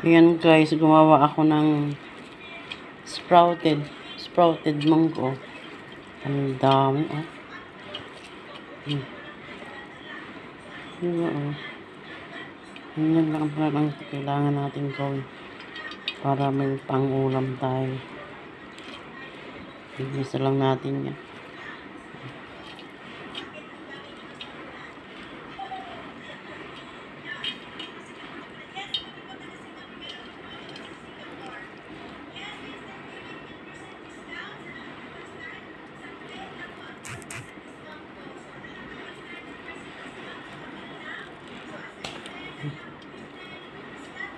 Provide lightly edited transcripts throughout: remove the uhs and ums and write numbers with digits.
Ayan guys, gumawa ako ng sprouted munggo. Ang dami, oh. Diba, oh. Yan lang ang kailangan natin gawin para may pang-ulam tayo. Igisa lang natin yan.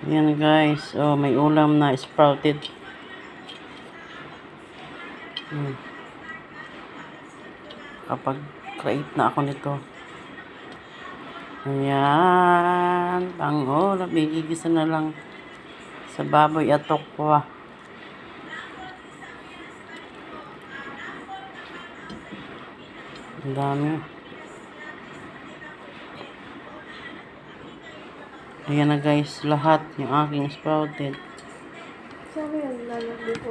Yan guys, oh, may ulam na sprouted. Kapag create na ako nito. Ayan, pang-ulam, igigisa na lang sa baboy at tokwa. Ang dami. Ayan na guys, lahat yung aking sprouted. Sabi yung lalagay ko.